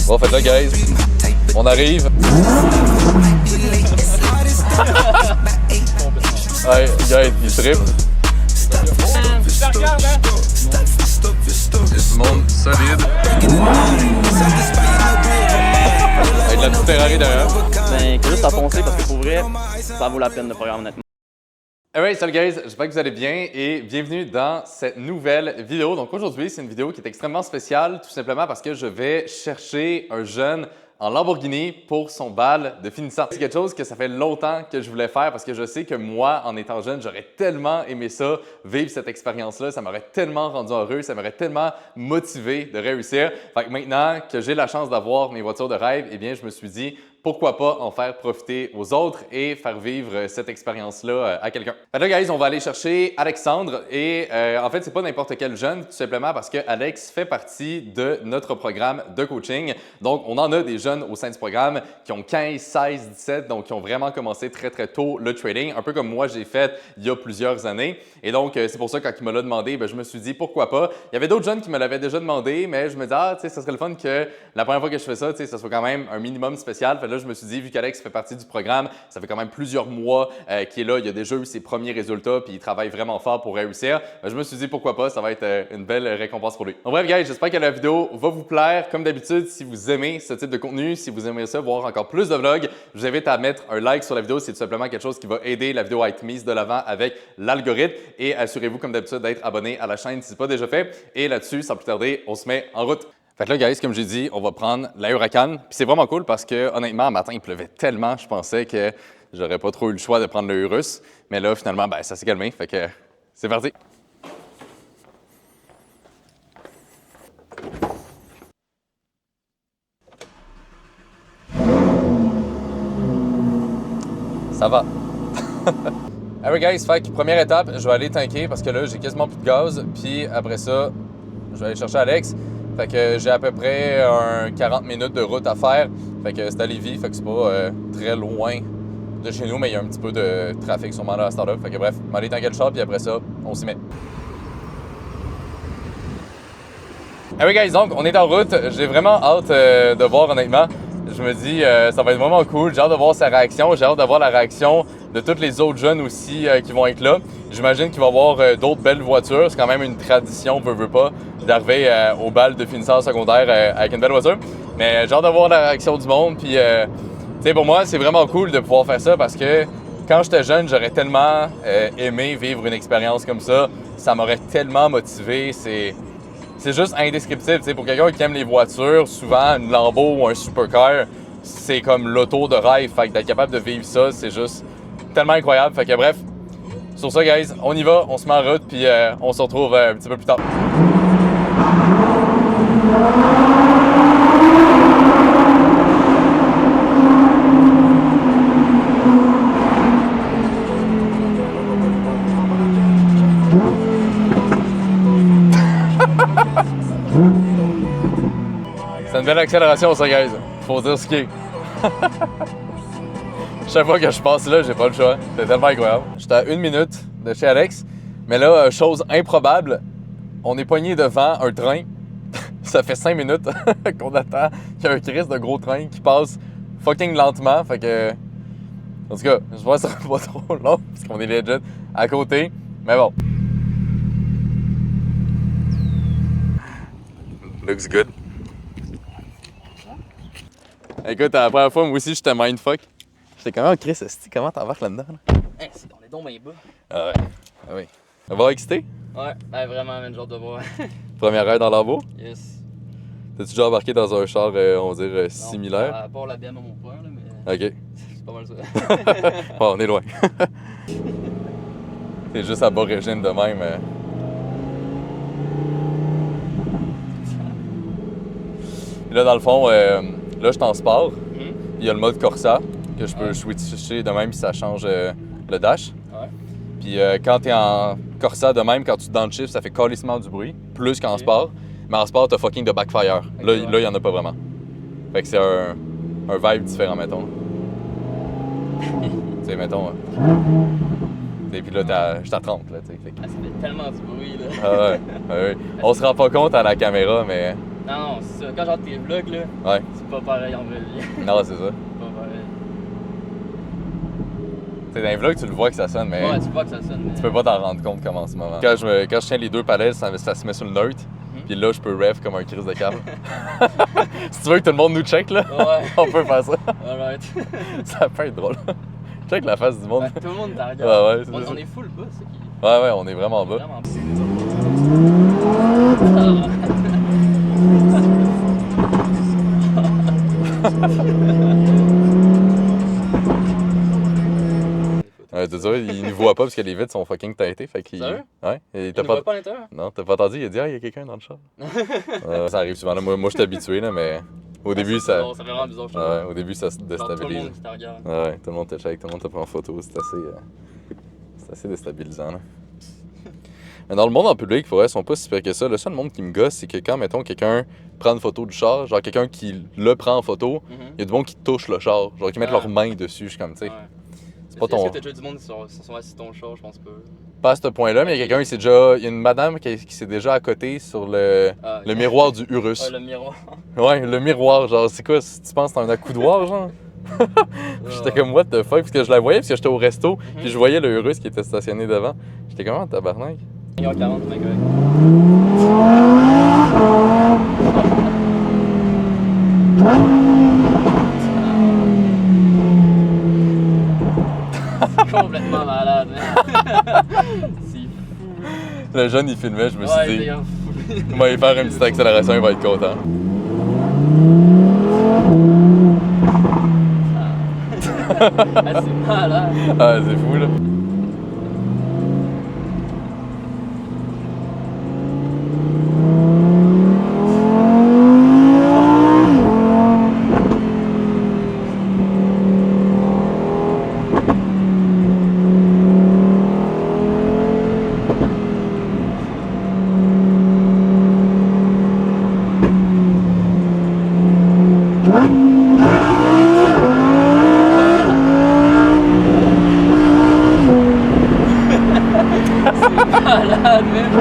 Bon, fait là, guys, on arrive. Ouais, guys, il trippe. Du monde solide. Avec la petite Ferrari derrière. Ben, juste à foncer parce que pour vrai, ça vaut la peine le programme, honnêtement. Alright, salut guys, j'espère que vous allez bien et bienvenue dans cette nouvelle vidéo. Donc aujourd'hui, c'est une vidéo qui est extrêmement spéciale, tout simplement parce que je vais chercher un jeune en Lamborghini pour son bal de finissant. C'est quelque chose que ça fait longtemps que je voulais faire parce que je sais que moi, en étant jeune, j'aurais tellement aimé ça, vivre cette expérience-là. Ça m'aurait tellement rendu heureux, ça m'aurait tellement motivé de réussir. Fait que maintenant que j'ai la chance d'avoir mes voitures de rêve, eh bien, je me suis dit, pourquoi pas en faire profiter aux autres et faire vivre cette expérience-là à quelqu'un. Fait là, guys, on va aller chercher Alexandre et en fait, c'est pas n'importe quel jeune, tout simplement parce que Alex fait partie de notre programme de coaching. Donc, on en a des jeunes au sein du programme qui ont 15, 16, 17, donc qui ont vraiment commencé très, très tôt le trading, un peu comme moi, j'ai fait il y a plusieurs années. Et donc, c'est pour ça, quand il me l'a demandé, je me suis dit, pourquoi pas? Il y avait d'autres jeunes qui me l'avaient déjà demandé, mais je me disais, tu sais, ça serait le fun que la première fois que je fais ça, tu sais, ça soit quand même un minimum spécial. Là, je me suis dit, vu qu'Alex fait partie du programme, ça fait quand même plusieurs mois qu'il est là, il a déjà eu ses premiers résultats, puis il travaille vraiment fort pour réussir. Je me suis dit, pourquoi pas, ça va être une belle récompense pour lui. En bref, guys, j'espère que la vidéo va vous plaire. Comme d'habitude, si vous aimez ce type de contenu, si vous aimez ça, voir encore plus de vlogs, je vous invite à mettre un like sur la vidéo. C'est tout simplement quelque chose qui va aider la vidéo à être mise de l'avant avec l'algorithme. Et assurez-vous, comme d'habitude, d'être abonné à la chaîne si ce n'est pas déjà fait. Et là-dessus, sans plus tarder, on se met en route. Fait que là, guys, comme j'ai dit, on va prendre la Huracan. Puis c'est vraiment cool parce que, honnêtement, un matin, il pleuvait tellement, je pensais que j'aurais pas trop eu le choix de prendre le Urus. Mais là, finalement, ça s'est calmé. Fait que c'est parti. Ça va. Alright, guys, fait que première étape, je vais aller tanker parce que là, j'ai quasiment plus de gaz. Puis après ça, je vais aller chercher Alex. Fait que j'ai à peu près 40 minutes de route à faire. Fait que c'est à Lévis, fait que c'est pas très loin de chez nous, mais il y a un petit peu de trafic sûrement là à cette heure-là. Fait que bref, je vais aller tanker le char, puis après ça, on s'y met. Alright guys, donc on est en route. J'ai vraiment hâte de voir honnêtement. Je me dis, ça va être vraiment cool. J'ai hâte de voir sa réaction. J'ai hâte de voir la réaction de tous les autres jeunes aussi qui vont être là. J'imagine qu'il va y avoir d'autres belles voitures. C'est quand même une tradition, veut pas, d'arriver au bal de finissant secondaire avec une belle voiture. Mais j'ai hâte de voir la réaction du monde. Puis, tu sais, pour moi, c'est vraiment cool de pouvoir faire ça parce que quand j'étais jeune, j'aurais tellement aimé vivre une expérience comme ça. Ça m'aurait tellement motivé. C'est juste indescriptible. T'sais, pour quelqu'un qui aime les voitures, souvent une Lambo ou un supercar, c'est comme l'auto de rêve. Fait que d'être capable de vivre ça, c'est juste tellement incroyable. Fait que bref, sur ça, guys, on y va, on se met en route, puis on se retrouve un petit peu plus tard. C'est une belle accélération, ça, guys. Faut dire ce qui est. Chaque fois que je passe là, j'ai pas le choix. C'est tellement incroyable. J'étais à 1 minute de chez Alex. Mais là, chose improbable, on est poigné devant un train. Ça fait 5 minutes qu'on attend qu'il y a un crise de gros train qui passe fucking lentement. Fait que... En tout cas, je vois que ça sera pas trop long parce qu'on est legit à côté. Mais bon. Looks good. Écoute, la première fois, moi aussi, j'étais mindfuck. J'étais comment, Chris, comment t'embarques là-dedans? Là? Hey, on est donc bien bas. Ah ouais. Ah oui. Ça va excité? Ouais, ben vraiment, même genre de voir. Première heure dans l'Lambo? Yes. T'as-tu déjà embarqué dans un char, on va dire, similaire? À part la BM à mon père, là, mais. Ok. C'est pas mal ça. Bon, on est loin. C'est juste à bas régime de même. Et là, dans le fond, là, je suis en sport. Il y a le mode Corsa que je peux switcher de même si ça change le dash. Ouais. Puis quand t'es en Corsa de même, quand tu downshift, ça fait calissement du bruit, plus qu'en sport. Mais en sport, t'as fucking de backfire. Là, il y en a pas vraiment. Fait que c'est un vibe différent, mettons. Tu sais, mettons. Et puis là, je suis à 30, là, tu sais. Ah, ça fait tellement du bruit, là. Ah ouais, ouais. On se rend pas compte à la caméra, mais... Non, c'est ça. Quand genre tes vlogs, là, Ouais. c'est pas pareil en vraie vie. Non, c'est ça. C'est pas pareil. Tu sais, dans les vlogs, tu le vois que ça sonne, mais... Ouais, tu vois que ça sonne, mais... Tu peux pas t'en rendre compte comme en ce moment. Quand je tiens les deux palais, ça se met sur le neutre. Puis là, je peux ref comme un crise de câble. Si tu veux que tout le monde nous check, là, Ouais. on peut faire ça. Alright. Ça peut être drôle. Check la face du monde. Ben, tout le monde t'en regarde. Ouais, c'est ça. On est full bas, c'est qui... Ouais, on est vraiment bas. Vraiment Ouais, c'est ça, il nous voit pas parce que les vitres sont fucking teintées. Fait qu'il... Sérieux? Ouais. Et Il ne voit pas à l'intérieur? Non, t'as pas entendu? Il a dit, ah, il y a quelqu'un dans le char. Ça arrive souvent. Là. Moi, je suis habitué, là, mais au début, ça. Non, ça fait vraiment bizarre, je Ouais, au début, ça se Genre, tout le déstabilise. monde qui te regarde. Ouais, tout le monde te check, tout le monde te prend en photo. C'est assez déstabilisant, là. Mais dans le monde en public, pour vrai, ils sont pas si pires que ça. Le seul monde qui me gosse, c'est que quand, mettons, quelqu'un prend une photo du char, genre quelqu'un qui le prend en photo, il y a du monde qui touche le char, genre qui mettent leurs mains dessus. Je suis comme, tu sais. Ouais. C'est pas ton. Est-ce que t'as déjà du monde qui sont assis sur ton char? Je pense pas. Pas à ce point-là, mais il y a quelqu'un qui s'est déjà. Il y a une madame qui s'est déjà à côté sur le miroir du Urus. Ouais, le miroir. Ouais, le miroir, genre, c'est quoi, tu penses que c'est un accoudoir, genre? J'étais comme, what the fuck, parce que je la voyais, parce que j'étais au resto, puis je voyais le Urus qui était stationné devant. J'étais comme, tabarnak. 1h40, mec, ouais. C'est complètement malade, hein. C'est fou. Le jeune, il filmait, je me suis dit, fou. il va y faire une petite accélération, il va être content. Ah, c'est malade. Ah, c'est fou, là. Malade, même.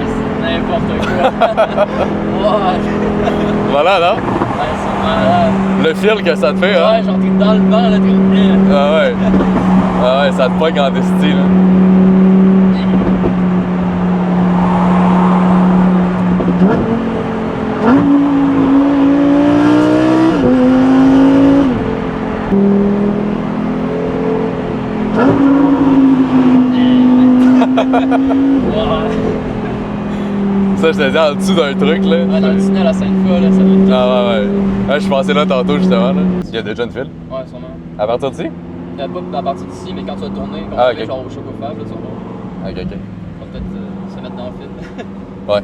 C'est n'importe quoi. Voilà, là. Ouais, c'est malade. Le fil que ça te fait, hein? Ouais, genre t'es dans le banc, là, t'es... Ah ouais. Ah ouais, ça te pogne en destin, là. Ça, je te dis en dessous d'un truc, là. Ouais, dans le tunnel à Sainte-Foy, là, ça va être... Ah ouais. Ouais, je suis passé là tantôt, justement, là. Il y a déjà une file. Ouais, sûrement. À partir d'ici? Pas à partir d'ici, mais quand tu vas tourner, quand Ah, tu vas ok. genre au chauffeur, là, tu vas voir. Ok. On va peut-être se mettre dans le film. Ouais.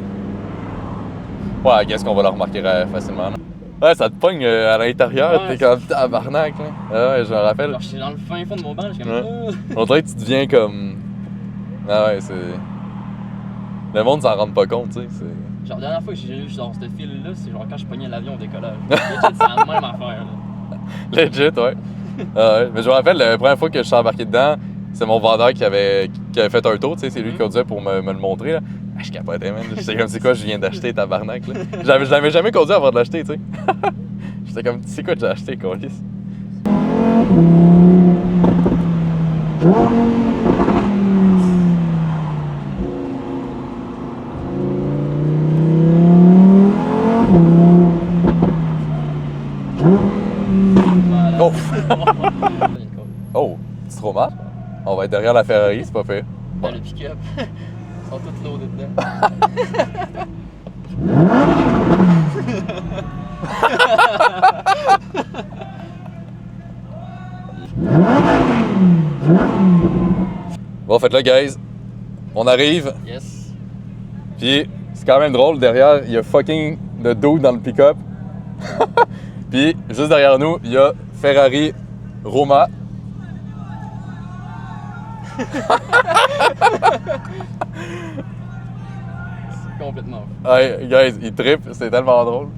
Ouais, qu'est-ce qu'on va le remarquer facilement, là. Ouais, ça te pogne à l'intérieur, Ouais, t'es comme tabarnak, là. Ah ouais, je me rappelle. Genre, je suis dans le fin fond de mon banc, je suis comme... Ouais. On dirait que tu deviens comme... Ah ouais, c'est... Le monde s'en rend pas compte, tu sais. Genre, la dernière fois que j'ai eu genre ce fil-là, c'est genre quand je pognais l'avion au décollage. Legit, c'est la même affaire, là. Legit, ouais. Ah ouais. Mais je me rappelle, la première fois que je suis embarqué dedans, c'est mon vendeur qui avait fait un tour, tu sais, c'est lui qui conduisait pour me le montrer, là. Ah, je capotais, man. J'étais comme, c'est quoi, je viens d'acheter, tabarnak, là. Je l'avais jamais conduit avant de l'acheter, tu sais. J'étais comme, c'est quoi, j'ai acheté, câlisse. Oh! Oh! C'est trop mal? On va être derrière la Ferrari, c'est pas fait. Dans le pick-up. Ils sont tous loadés dedans. Bon, fait là, guys, on arrive. Yes. Puis, c'est quand même drôle, derrière, il y a fucking de dude dans le pick-up. Puis, juste derrière nous, il y a Ferrari Roma. complètement. Hey, guys, il trippe, c'est tellement drôle.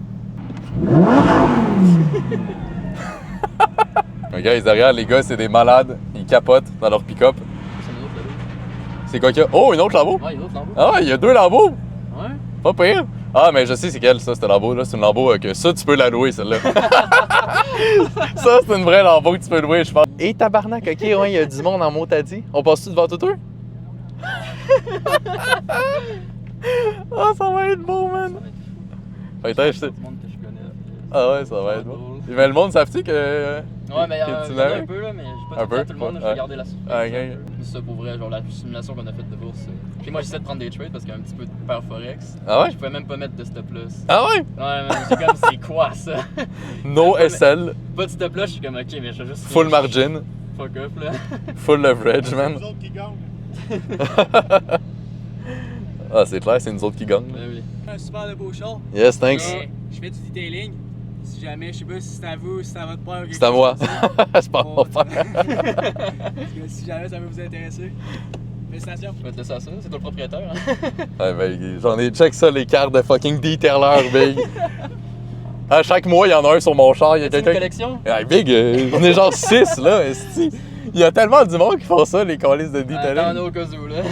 Les guys, derrière, les gars, c'est des malades. Ils capotent dans leur pick-up. C'est un autre Lambo. C'est quoi qu'il y a? Oh, une autre Lambo? Ouais, il y a un autre Lambo. Ah, il y a 2 Lambos! Ouais. Pas pire. Ah, mais je sais c'est quelle, ça, cette Lambo, là. C'est une Lambo que ça, tu peux la louer, celle-là. Ça, c'est une vraie Lambo que tu peux louer, je pense. Et tabarnak, ok, ouais, il y a du monde en motadi. On passe-tu devant tout eux? Ah, ça va être beau, man. Fait que, Tout le monde que je connais. Ah ouais, ça va être drôle. beau. Mais le monde, savent-tu que. Ouais, mais que tu il y en a l'as? un peu, là, mais j'ai Un pas peu? tout le monde, là, je Ouais. vais garder la surprise. Ah, ok. Mais c'est ça pour vrai, genre la simulation qu'on a faite de bourse. Puis moi, j'essaie de prendre des trades parce qu'il y a un petit peu de peur Forex. Ah ouais? Je pouvais même pas mettre de stop loss. Ah ouais? Ouais, mais c'est comme, c'est quoi ça? No SL, Pas de stop loss, je suis comme, ok, mais je vais juste. full margin, Fuck up, là. full leverage, man. C'est nous autres qui gagnent. Ah, c'est clair, c'est nous autres qui gagnent. Ben oui. Un super de beau show. Yes, thanks. Mais je fais du detailing. Si jamais, je sais pas si c'est à vous ou si c'est à votre père ou quelque C'est à chose moi. comme ça. C'est pas mon père. Parce que si jamais ça veut vous intéresser. Félicitations. Je vais te laisser à ça, c'est toi le propriétaire. Hein? Ouais, ben, j'en ai check ça, les cartes de fucking detailer, big. À chaque mois, il y en a un sur mon char. Il y a C'est une quelqu'un. collection? Hey, big, on est genre 6 là, esti. Il y a tellement du monde qui font ça, les calices de T'en detailing. as au cas où, là.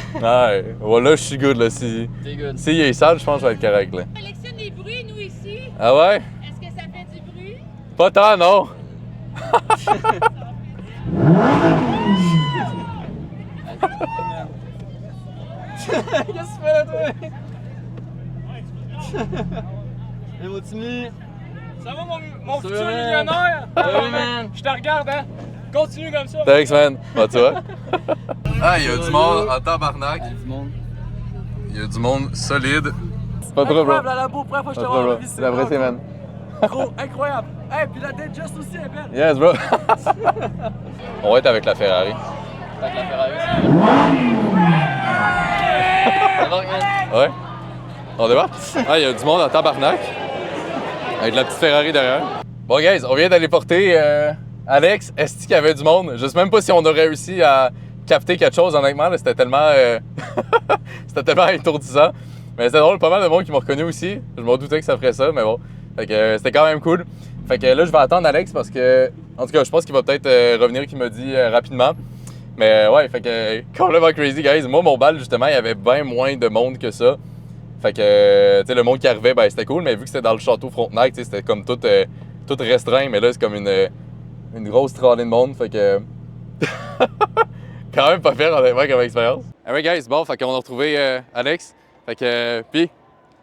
Ouais, voilà, je suis good là. Si T'es good. il est sale, je pense que je vais être correct là. On collectionne les bruits, nous, ici. Ah ouais? Est-ce que ça fait du bruit? Pas tant, non. Qu'est-ce que tu fais là, toi? Et mon Timmy? Ça va, mon Ça futur va, man? millionnaire? Salut, man! Je te regarde, hein? Continue comme ça. Thanks, man. Ah, tu vois? Ah, il y a du monde en tabarnak. Du monde. Il y a du monde solide. C'est pas trop, bro. Incroyable, la labo, première fois que je Pas te trop, vois. bro. C'est apprécié, man. Gros, incroyable. Hey, puis la Dead Just aussi est belle. Yes, bro. On va être avec la Ferrari. Avec la Ferrari, ça va, man? Ouais. On débarque? Ah, il y a du monde en tabarnak. Avec la petite Ferrari derrière. Bon, guys, on vient d'aller porter Alex. Est-ce qu'il y avait du monde? Je sais même pas si on aurait réussi à capter quelque chose, honnêtement. Là, c'était tellement... c'était tellement étourdissant. Mais c'était drôle, pas mal de monde qui m'a reconnu aussi. Je m'en doutais que ça ferait ça, mais bon. Fait que c'était quand même cool. Fait que là, je vais attendre Alex parce que... En tout cas, je pense qu'il va peut-être revenir, qu'il m'a dit rapidement. Mais ouais, fait que complètement crazy, guys. Moi, mon bal, justement, il y avait bien moins de monde que ça. Fait que, tu sais, le monde qui arrivait, ben c'était cool, mais vu que c'était dans le château Frontenac, tu sais, c'était comme tout restreint, mais là, c'est comme une grosse tralée de monde, fait que... Quand même pas faire, honnêtement, comme expérience. Alright, guys, bon, fait qu'on a retrouvé Alex. Fait que, pis,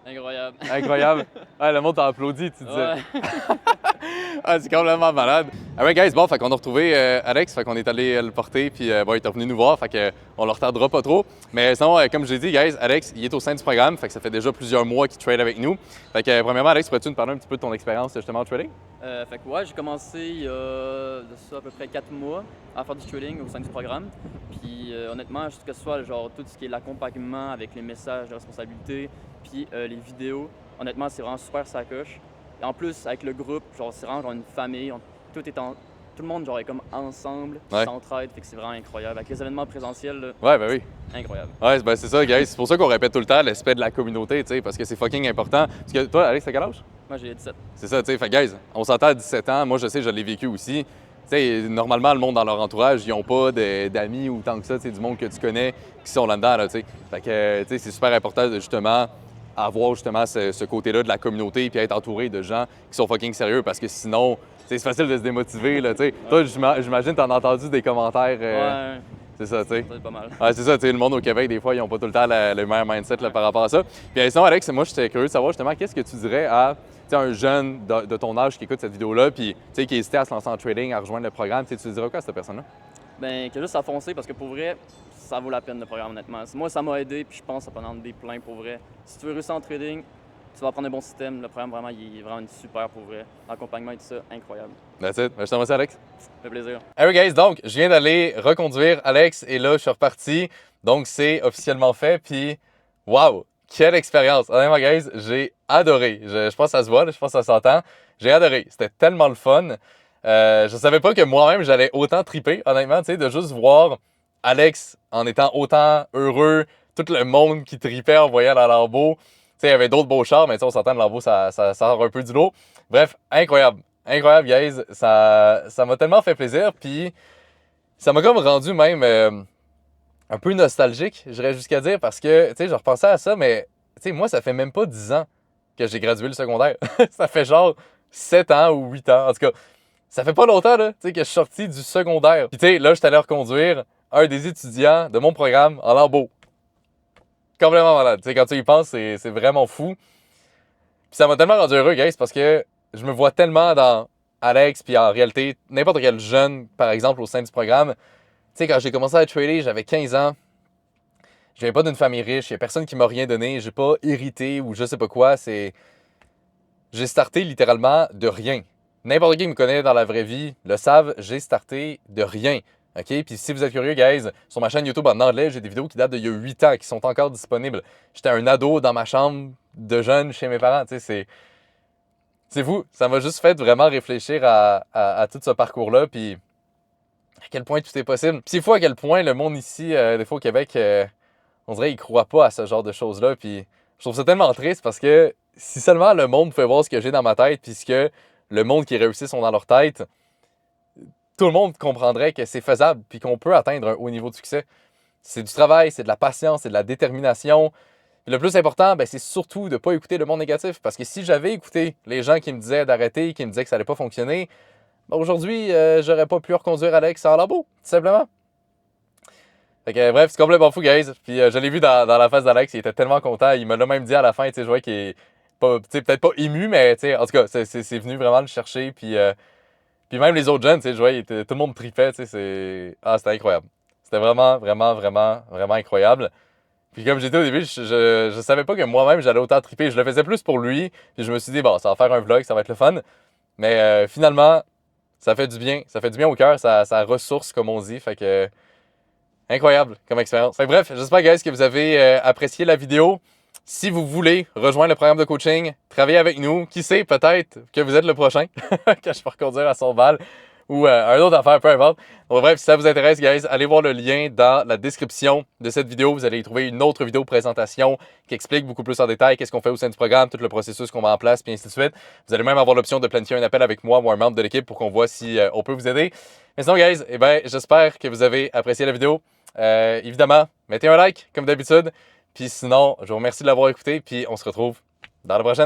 Incroyable. incroyable. Ouais, le monde t'a applaudi, tu disais. Ouais. Ah, c'est complètement malade. Alright, guys, bon, fait qu'on a retrouvé Alex, fait qu'on est allé le porter, puis bon, il est revenu nous voir, fait que on le retardera pas trop. Mais sinon, comme je l'ai dit, guys, Alex, il est au sein du programme, fait que ça fait déjà plusieurs mois qu'il trade avec nous. Fait que, premièrement, Alex, pourrais-tu nous parler un petit peu de ton expérience justement au trading? Fait que ouais, j'ai commencé il y a de ça à peu près 4 mois à faire du trading au sein du programme. Puis honnêtement, que ce soit genre tout ce qui est l'accompagnement avec les messages de responsabilité, puis les vidéos, honnêtement, c'est vraiment super sacoche. Et en plus, avec le groupe, genre c'est vraiment genre une famille, tout le monde genre est comme ensemble, Ouais. s'entraide, fait que c'est vraiment incroyable. Avec les événements présentiels, là, Ouais, ben oui. incroyable. Ouais, ben c'est ça, guys. C'est pour ça qu'on répète tout le temps l'aspect de la communauté, tu sais, parce que c'est fucking important. Parce que toi, Alex, t'as quel âge? Moi j'ai 17. C'est ça, tu sais. Fait guys, on s'entend à 17 ans. Moi, je sais, je l'ai vécu aussi. Tu sais, normalement, le monde dans leur entourage, ils n'ont pas d'amis ou tant que ça, tu sais, du monde que tu connais qui sont là-dedans, là, tu sais. Fait que, tu sais, c'est super important de justement avoir justement ce côté-là de la communauté puis être entouré de gens qui sont fucking sérieux parce que sinon, tu sais, c'est facile de se démotiver, là, tu sais. Toi, j'imagine, t'en as entendu des commentaires. Ouais, C'est ça, tu sais. ça va être pas mal. Ouais, c'est ça, tu sais, le monde au Québec, des fois, ils n'ont pas tout le temps le meilleur mindset là, par rapport à ça. Puis sinon, Alex, moi, j'étais curieux de savoir justement, qu'est-ce que tu dirais à tu sais, un jeune de ton âge qui écoute cette vidéo-là, puis tu sais, qui hésitait à se lancer en trading, à rejoindre le programme, tu sais, tu dirais quoi à cette personne-là? Ben, que juste à foncer parce que pour vrai, ça vaut la peine le programme, honnêtement. Moi, ça m'a aidé, puis je pense que ça peut en aider plein pour vrai. Si tu veux réussir en trading, tu vas apprendre un bon système. Le programme, vraiment, il est vraiment super pour vrai. L'accompagnement et tout ça, incroyable. That's it. Ben, je te remercie, Alex. Ça fait plaisir. Alright, guys, donc, je viens d'aller reconduire Alex et là, je suis reparti. Donc, c'est officiellement fait, puis waouh! Quelle expérience! Honnêtement, guys, j'ai adoré. Je pense que ça se voit, là, je pense que ça s'entend. J'ai adoré. C'était tellement le fun. Je savais pas que moi-même, j'allais autant triper, honnêtement, tu sais, de juste voir Alex en étant autant heureux, tout le monde qui tripait en voyant la Lambo. il y avait d'autres beaux chars, mais on s'entend, le Lambo, ça sort un peu du lot. Bref, incroyable. Incroyable, guys. Ça m'a tellement fait plaisir. Puis, ça m'a comme rendu même un peu nostalgique, j'irais jusqu'à dire, parce que, je repensais à ça, mais, moi, ça fait même pas 10 ans que j'ai gradué le secondaire. Ça fait genre 7 ans ou 8 ans. En tout cas, ça fait pas longtemps, là, que je suis sorti du secondaire. Puis, là, je suis allé reconduire un des étudiants de mon programme en Lambo. Complètement malade. Quand tu y penses, c'est vraiment fou. Puis ça m'a tellement rendu heureux, guys, parce que je me vois tellement dans Alex, puis en réalité, n'importe quel jeune, par exemple, au sein du programme. Quand j'ai commencé à trader, j'avais 15 ans. Je viens pas d'une famille riche, il n'y a personne qui m'a rien donné, j'ai pas hérité ou je sais pas quoi. J'ai starté littéralement de rien. N'importe qui qui me connaît dans la vraie vie le savent, j'ai starté de rien. OK? Puis si vous êtes curieux, guys, sur ma chaîne YouTube en anglais, j'ai des vidéos qui datent d'il y a 8 ans, qui sont encore disponibles. J'étais un ado dans ma chambre de jeune chez mes parents. C'est fou. Ça m'a juste fait vraiment réfléchir à tout ce parcours-là, puis à quel point tout est possible. Puis c'est fou à quel point le monde ici, des fois au Québec, on dirait qu'il ne croit pas à ce genre de choses-là. Puis je trouve ça tellement triste parce que si seulement le monde pouvait voir ce que j'ai dans ma tête, puis ce que le monde qui réussit sont dans leur tête, tout le monde comprendrait que c'est faisable puis qu'on peut atteindre un haut niveau de succès. C'est du travail, c'est de la patience, c'est de la détermination. Et le plus important, c'est surtout de ne pas écouter le monde négatif. Parce que si j'avais écouté les gens qui me disaient d'arrêter, qui me disaient que ça n'allait pas fonctionner, aujourd'hui, j'aurais pas pu reconduire Alex en Lambo, tout simplement. Fait que, bref, c'est complètement fou, guys. Puis je l'ai vu dans la face d'Alex, il était tellement content. Il me l'a même dit à la fin, je vois qu'il est peut-être pas ému, mais en tout cas, c'est venu vraiment le chercher. Puis même les autres jeunes, je voyais, tout le monde tripait, c'était incroyable. C'était vraiment, vraiment, vraiment, vraiment incroyable. Puis comme j'étais au début, je savais pas que moi-même, j'allais autant triper. Je le faisais plus pour lui, puis je me suis dit, bon, ça va faire un vlog, ça va être le fun. Mais finalement, ça fait du bien. Ça fait du bien au cœur, ça ressource, comme on dit. Fait que, incroyable comme expérience. Fait que bref, j'espère, guys, que vous avez apprécié la vidéo. Si vous voulez rejoindre le programme de coaching, travailler avec nous, qui sait, peut-être que vous êtes le prochain que je peux reconduire à son bal ou un autre affaire, peu importe. Bon, bref, si ça vous intéresse, guys, allez voir le lien dans la description de cette vidéo. Vous allez y trouver une autre vidéo présentation qui explique beaucoup plus en détail qu'est-ce qu'on fait au sein du programme, tout le processus qu'on met en place, puis ainsi de suite. Vous allez même avoir l'option de planifier un appel avec moi ou un membre de l'équipe pour qu'on voit si on peut vous aider. Mais sinon, guys, j'espère que vous avez apprécié la vidéo. Évidemment, mettez un like, comme d'habitude. Puis sinon, je vous remercie de l'avoir écouté, puis on se retrouve dans la prochaine.